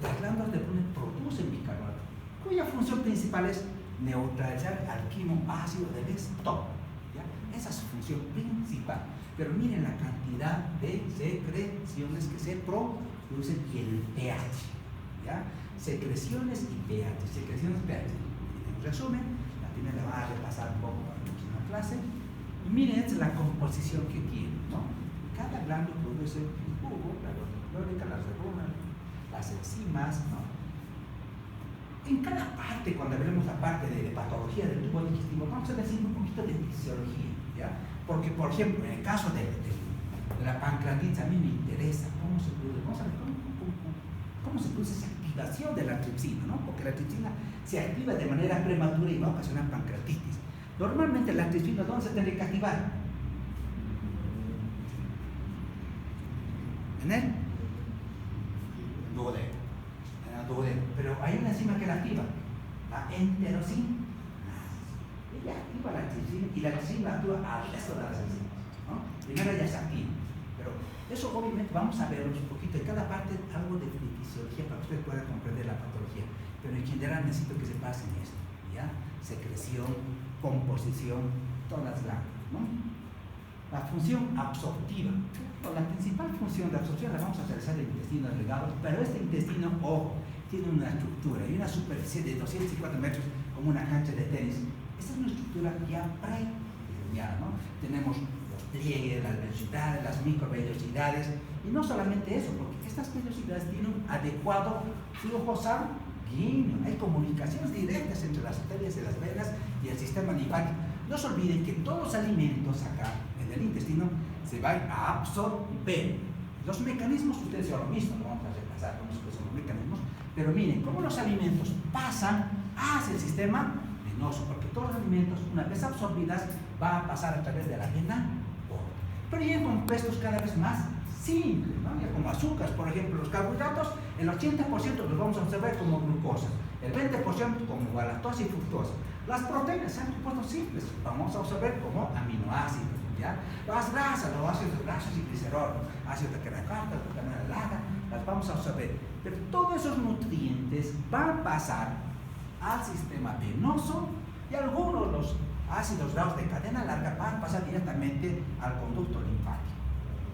las glándulas de Brunner producen bicarbonato, cuya función principal es neutralizar alquimo ácido del estómago. ¿Ya? Esa es su función principal. Pero miren la cantidad de secreciones que se producen y el pH. ¿Ya? Secreciones y pH, secreciones y pH. En resumen, la primera va a repasar un poco para la próxima clase. Y miren, esta es la composición que tiene, ¿no? Cada glándula produce el jugo, la glórica, las de Brunner, las enzimas, ¿no? En cada parte, cuando veremos la parte de patología del tubo digestivo, vamos a decir un poquito de fisiología, ¿ya? Porque, por ejemplo, en el caso de la pancreatitis, a mí me interesa cómo se produce, vamos a ver cómo se produce esa activación de la tripsina, ¿no? Porque la tripsina se activa de manera prematura y va a ocasionar pancreatitis. Normalmente la tripsina, ¿dónde se tiene que activar? ¿En el duodeno. En el duodeno. Pero hay una enzima que la activa, la enterosina. Ella activa la tripsina y la tripsina actúa al resto de las enzimas, ¿no? Primero ya se activa. Pero eso obviamente vamos a ver un poquito en cada parte algo de fisiología para que ustedes puedan comprender la patología. Pero en general necesito que se pasen esto, ¿ya? Secreción, composición, todas las glándulas, ¿no? La función absortiva. La principal función de absorción la vamos a realizar en el intestino delgado, pero este intestino, ojo, tiene una estructura y una superficie de 250 metros como una cancha de tenis. Esta es una estructura ya prediseñada, ¿no? Tenemos los pliegues, las vellosidades, las microvellosidades, y no solamente eso, porque estas vellosidades tienen un adecuado flujo sanguíneo. Hay comunicaciones directas entre las arterias y las venas y el sistema linfático. No se olviden que todos los alimentos acá en el intestino se van a absorber. Los mecanismos, ustedes ya lo mismo, lo vamos a repasar cómo son los mecanismos, pero miren cómo los alimentos pasan hacia el sistema venoso, porque todos los alimentos, una vez absorbidas, van a pasar a través de la vena porta. Pero hay compuestos cada vez más simples, ¿no? Ya como azúcares, por ejemplo, los carbohidratos, el 80% los vamos a observar como glucosa, el 20% como galactosa y fructosa. Las proteínas son compuestos simples, vamos a observar como aminoácidos, ¿ya? Las grasas, los ácidos grasos y glicerolos, ácido de carbohidratos, proteína larga, las vamos a observar. Pero todos esos nutrientes van a pasar al sistema venoso y algunos los ácidos grasos de cadena larga van a pasar directamente al conducto linfático,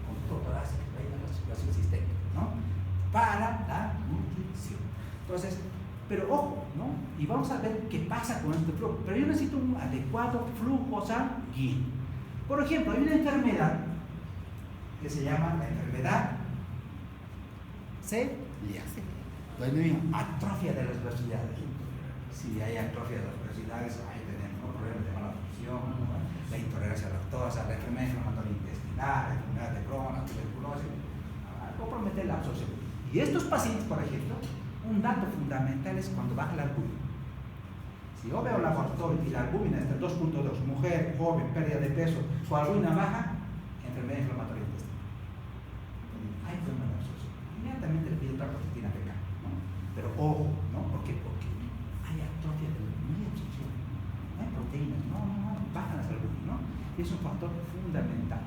conducto torácico, la circulación sistémica, ¿no? Para la nutrición. Entonces, pero ojo, ¿no? Y vamos a ver qué pasa con este flujo. Pero yo necesito un adecuado flujo sanguíneo. Por ejemplo, hay una enfermedad que se llama la enfermedad celíaca. Atrofia de las velocidades. Si hay atrofia de las velocidades, ahí tenemos problemas de mala función, ¿no? La intolerancia a la lactosa, la enfermedad inflamatoria intestinal, la enfermedad de Crohn, la tuberculosis, comprometer la absorción. Y estos pacientes, por ejemplo, un dato fundamental es cuando baja la albúmina. Si yo veo laboratorio y la albúmina está en 2.2, mujer, joven, pérdida de peso, su albúmina baja, enfermedad inflamatoria intestinal. Hay problema de absorción. Inmediatamente le pido otra proteína fecal, ¿no? Pero ojo, ¿no? ¿Por qué? Porque hay atrofia de la absorción. No hay proteínas, no, bajan las albuminas, ¿no? Y es un factor fundamental.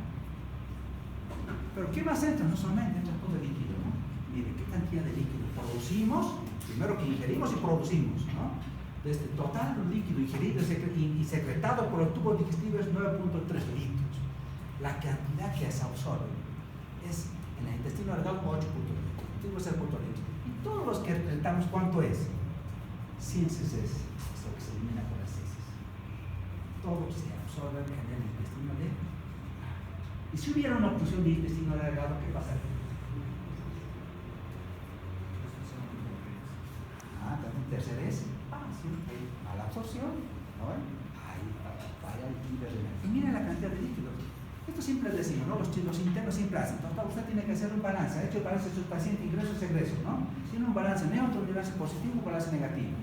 Pero ¿qué más entra? No solamente entra todo el líquido, ¿no? Miren, ¿qué cantidad de líquido producimos? Primero que ingerimos y producimos, ¿no? Desde total líquido ingerido y secretado por el tubo digestivo es 9.3 litros. La cantidad que se absorbe es en el intestino delgado 8.2 litros. Y todos los que tratamos, ¿cuánto es? 100 cc es lo que se elimina por las heces. Todo se absorbe en el intestino delgado. Y si hubiera una obstrucción del intestino delgado, ¿qué pasaría? También tercera es mala absorción, ¿no? Ahí falla el líquido. Y miren la cantidad de líquidos. Esto siempre decimos, ¿no? Los internos siempre hacen. Entonces, usted tiene que hacer un balance. Ha hecho el balance de sus pacientes, ingresos y egresos, ¿no? Tiene un balance neutro, un balance positivo, un balance negativo.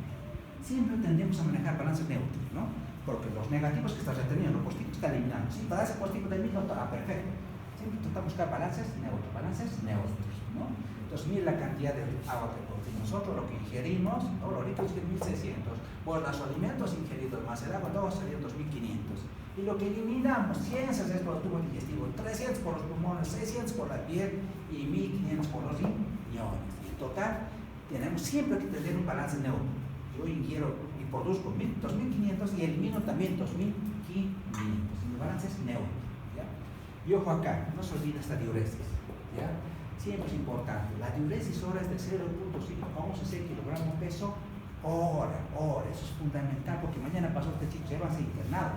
Siempre tendemos a manejar balance neutro, ¿no? Porque los negativos que estás reteniendo, los positivos que estás eliminando. Si balance positivo del mismo, perfecto. Siempre tratamos de buscar balances neutros. balances neutros, ¿no? Entonces, mire la cantidad de agua que consumimos. Nosotros lo que ingerimos, ahorita es 1600. Por los alimentos ingeridos más el agua, todo sería 2500. Y lo que eliminamos, 100 es por el tubo digestivo, 300 por los pulmones, 600 por la piel y 1500 por los riñones. Y en total, tenemos siempre que tener un balance neutro. Yo ingiero y produzco 2500 y elimino también 2500. El balance es neutro. ¿Ya? Y ojo acá, no se olvide esta diuresis. ¿Ya? Siempre es importante. La diuresis hora es de 0.5 a 11 kilogramos peso hora. Eso es fundamental porque mañana pasó este chico, se va a ser internado.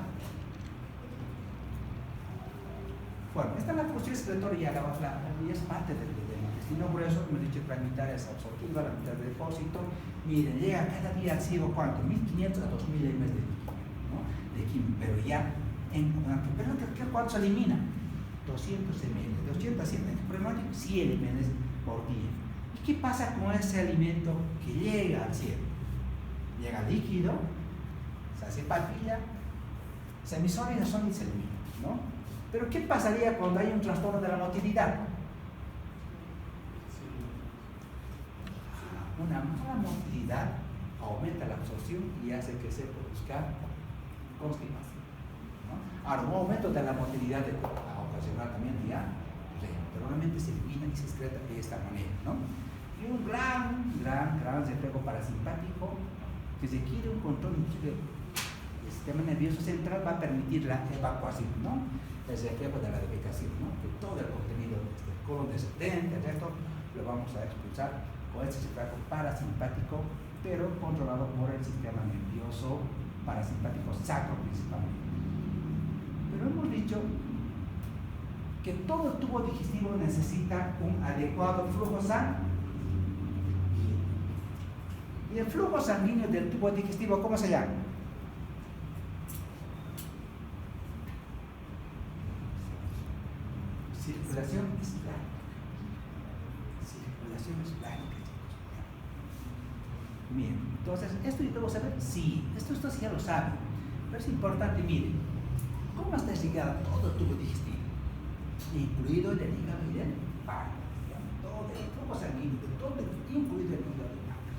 Bueno, esta es la función excretoria, y es parte del intestino grueso, como he dicho, la mitad es absortiva, la mitad de depósito. Miren, llega cada día al ciego, ¿cuánto? 1500 a 2000 ml de líquido, ¿no? De químico, pero ya, pero ¿cuánto se elimina? 200 ml, de 80 a 100 ml, pero 100 ml por día. ¿Y qué pasa con ese alimento que llega al ciego? Llega líquido, se hace papilla, se emisora y se elimina, ¿no? Pero ¿qué pasaría cuando hay un trastorno de la motilidad? Una mala motilidad aumenta la absorción y hace que se produzca constipación, ¿no? Ahora, un aumento de la motilidad a ocasionar también diarrea, pero normalmente se elimina y se excreta de esta manera, ¿no? Y un gran reflejo parasimpático que se quiere un control del sistema nervioso central va a permitir la evacuación, ¿no? El reflejo de la defecación, ¿no? Que todo el contenido del colon descendente, el resto, lo vamos a expulsar con este reflejo parasimpático, pero controlado por el sistema nervioso parasimpático sacro principalmente. Pero hemos dicho que todo tubo digestivo necesita un adecuado flujo sanguíneo. ¿Y el flujo sanguíneo del tubo digestivo cómo se llama? Circulación esplánica. Circulación esplánica, chicos. Bien, entonces, ¿esto yo debo saber? Sí, esto ya lo saben. Pero es importante, miren, ¿cómo está ligado todo el tubo digestivo? Incluido el hígado y el páncreas. Todo el flujo sanguíneo, incluido el hígado y el páncreas.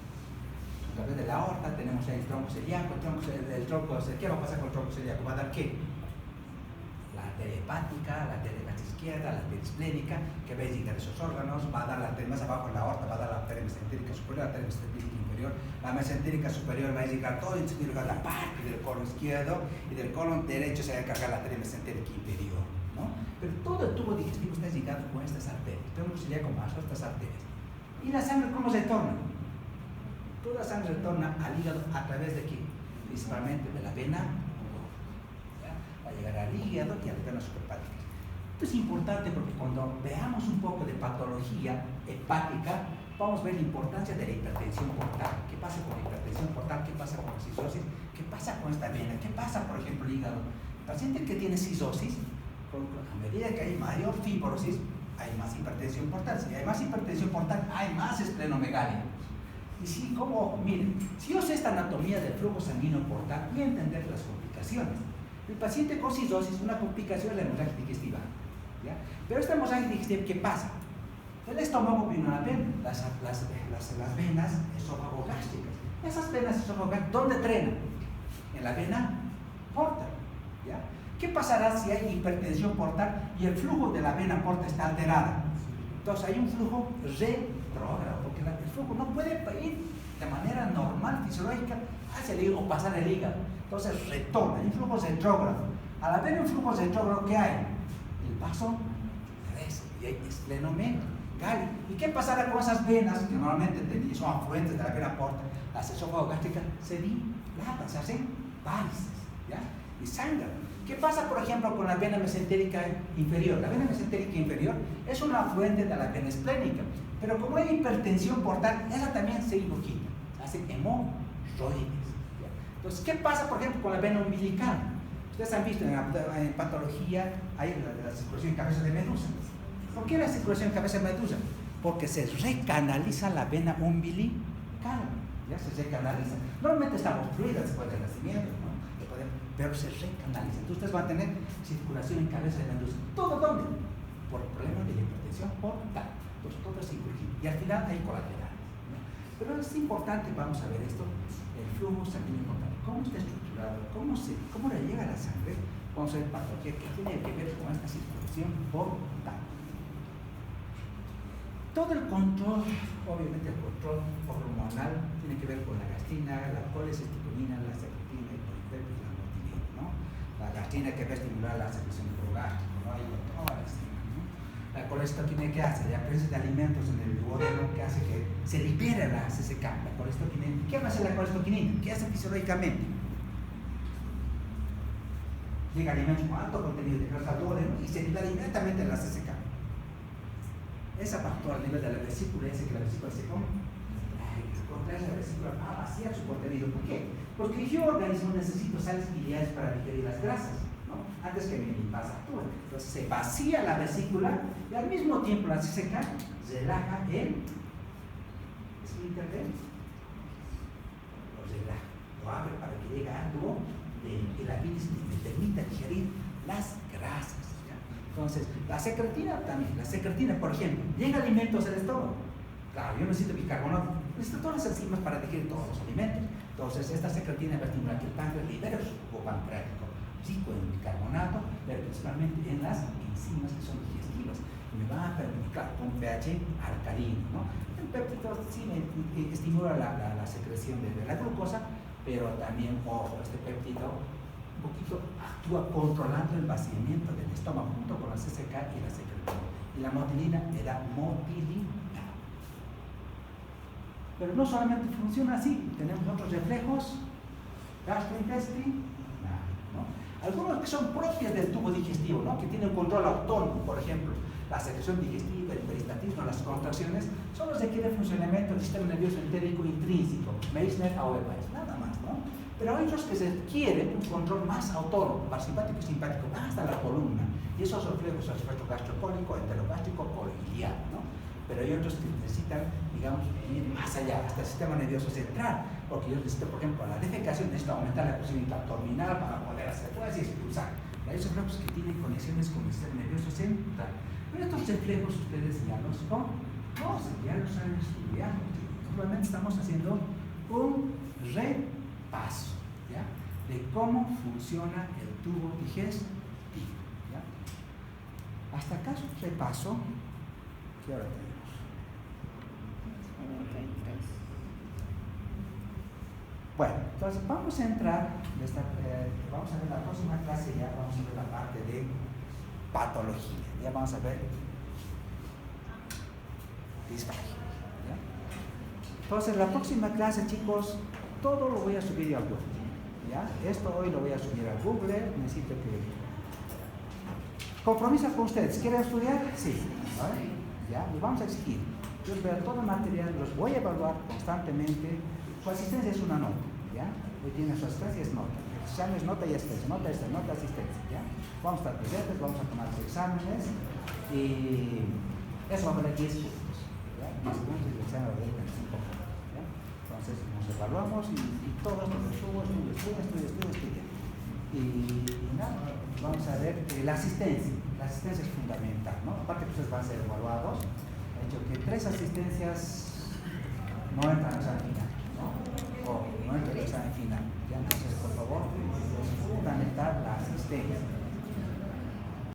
A través de la aorta tenemos el tronco celíaco, ¿qué va a pasar con el tronco celíaco? ¿Va a dar qué? La arteria hepática, la arteria izquierda, la arteria esplénica, que va a llegar esos órganos, va a dar la arteria más abajo en la aorta, va a dar la arteria mesentérica superior, la arteria mesentérica inferior. La mesentérica superior va a llegar todo el la parte del colon izquierdo y del colon derecho se va a encargar la arteria mesentérica inferior, ¿no? Pero todo el tubo digestivo está ligado con estas arterias, tronco celíaco más estas arterias. ¿Y la sangre cómo se torna? Toda la sangre retorna al hígado a través de aquí, principalmente de la vena, ¿ya? Va a llegar al hígado y a las venas suprahepáticas. Esto es importante porque cuando veamos un poco de patología hepática, vamos a ver la importancia de la hipertensión portal. ¿Qué pasa con la hipertensión portal? ¿Qué pasa con la cistosis? ¿Qué pasa con esta vena? ¿Qué pasa, por ejemplo, el hígado? El paciente que tiene cistosis, a medida que hay mayor fibrosis, hay más hipertensión portal. Si hay más hipertensión portal, hay más esplenomegalia. Y si, miren, si yo sé esta anatomía del flujo sanguíneo portal, voy a entender las complicaciones. El paciente con cistosis, una complicación es la hemorragia digestiva, ¿ya? Pero esta hemorragia digestiva, ¿qué pasa? El estómago viene una vena, las venas esofagogástricas. Esas venas esofagogástricas, ¿dónde trenan? En la vena porta, ¿ya? ¿Qué pasará si hay hipertensión portal y el flujo de la vena porta está alterada? Entonces hay un flujo retrógrado, porque el flujo no puede ir de manera normal, fisiológica, hacia el hígado o pasar el hígado. Entonces retorna, hay un flujo retrógrado. Al haber un flujo retrógrado, ¿qué hay? El vaso crece y hay esplenomegalia. ¿Y qué pasará con esas venas que normalmente son afluentes de la vena porta? Las esofagogástricas se dilatan, se hacen varices, ¿ya? Y sangran. ¿Qué pasa, por ejemplo, con la vena mesentérica inferior? La vena mesentérica inferior es una afluente de la vena esplénica, pero como hay hipertensión portal, esa también se irrogita, se hacen hemorroides. Entonces, ¿qué pasa, por ejemplo, con la vena umbilical? Ustedes han visto en patología, hay la circulación en cabeza de medusa. ¿Por qué la circulación en cabeza de medusa? Porque se recanaliza la vena umbilical, ya se recanaliza. Normalmente está obstruida después del nacimiento, ¿no? Pero se recanaliza. Entonces ustedes van a tener circulación en cabeza de medusa. ¿Todo dónde? Por problemas de hipertensión circulación por tacto. Entonces todo es incorrigible. Y al final hay colaterales, ¿no? Pero es importante, vamos a ver esto, el flujo sanguíneo importante. ¿Cómo está estructurado? ¿Cómo le llega a la sangre? Vamos a ver patología que tiene que ver con esta circulación por tacto. Todo el control, obviamente el control hormonal, tiene que ver con la gastrina, la colecisticolina, la secretina, el poliferol y la motilina, ¿no? La gastrina que va a estimular la secreción de progástrico, ¿no? Hay toda la gastrina, ¿no? La colecistoquina que hace, la presencia de alimentos en el duodeno que hace que se libere la CCK, la colecistoquina. ¿Qué va a hacer la colecistoquina? ¿Qué hace fisiológicamente? Llega alimentos con alto contenido de grasa al duodeno y se libera inmediatamente la CCK. Esa factor a nivel de la vesícula hace que la vesícula se contrae la vesícula a vaciar su contenido. ¿Por qué? Porque yo organismo necesito sales biliares para digerir las grasas, ¿no? Antes que mi limpasa actúe. Entonces se vacía la vesícula y al mismo tiempo la CCK relaja el esfínter lo relaja, lo abre para que llegue algo de la bilis y me permita digerir las grasas. Entonces, la secretina también, la secretina, por ejemplo, llega alimentos al estómago. Claro, yo necesito bicarbonato, necesito todas las enzimas para digerir todos los alimentos. Entonces, esta secretina va a estimular que el páncreas libere su jugo pancreático, sí, con el bicarbonato, pero principalmente en las enzimas que son digestivas. Y me van a permitir, claro, con pH alcalino, ¿no? El péptido sí me estimula la secreción de la glucosa, pero también, ojo, este péptido un poquito actúa controlando el vaciamiento del estómago junto con la CCK y la secretina. Y la motilina me da motilina. Pero no solamente funciona así, tenemos otros reflejos gastrointestinales, ¿no? Algunos que son propios del tubo digestivo, ¿no? Que tienen control autónomo, por ejemplo, la secreción digestiva, el peristatismo, las contracciones, son los que quieren funcionamiento del sistema nervioso entérico intrínseco, Meissner a Weber, nada más, ¿no? Pero hay otros que se quieren un control más autónomo, parasimpático y simpático, hasta la columna. Y esos reflejos son el efecto gastropólico, enterogástrico o iliar, ¿no? Pero hay otros que necesitan, digamos, ir más allá, hasta el sistema nervioso central, porque yo necesito, por ejemplo, la defecación, necesito aumentar la presión intraabdominal para poder hacer, puedes expulsar. Hay esos reflejos que tienen conexiones con el sistema nervioso central. Pero estos reflejos ustedes ya los conocen, ya los han estudiado. Simplemente estamos haciendo un repaso, ¿ya? De cómo funciona el tubo digestivo, ¿ya? Hasta acá es un repaso. ¿Qué hora tenemos? Bueno, entonces vamos a entrar, vamos a ver la próxima clase, ya vamos a ver la parte de patología, ya vamos a ver disfagia, ¿ya? Entonces la próxima clase, chicos, todo lo voy a subir a Google, ¿ya? Esto hoy lo voy a subir a Google, necesito que... Compromiso con ustedes, ¿quieren estudiar? Sí, ¿vale? ¿Ya? Y vamos a exigir, yo veo todo el material, los voy a evaluar constantemente, su asistencia es una nota, ¿ya? Hoy tiene su asistencia, es nota, el examen es nota y asistencia, nota, asistencia, ¿ya? Vamos a estar presentes, vamos a tomar los exámenes y eso va a valer 10 puntos, ¿ya? 10 puntos y el examen va a valer 25 puntos, ¿ya? Entonces nos evaluamos y todos los estudian. Y nada, vamos a ver la asistencia es fundamental, ¿no? Aparte que ustedes van a ser evaluados, he hecho que 3 asistencias no entran al examen final, ¿no? O no entran al examen final, ¿ya? Entonces, por favor, es fundamental la asistencia.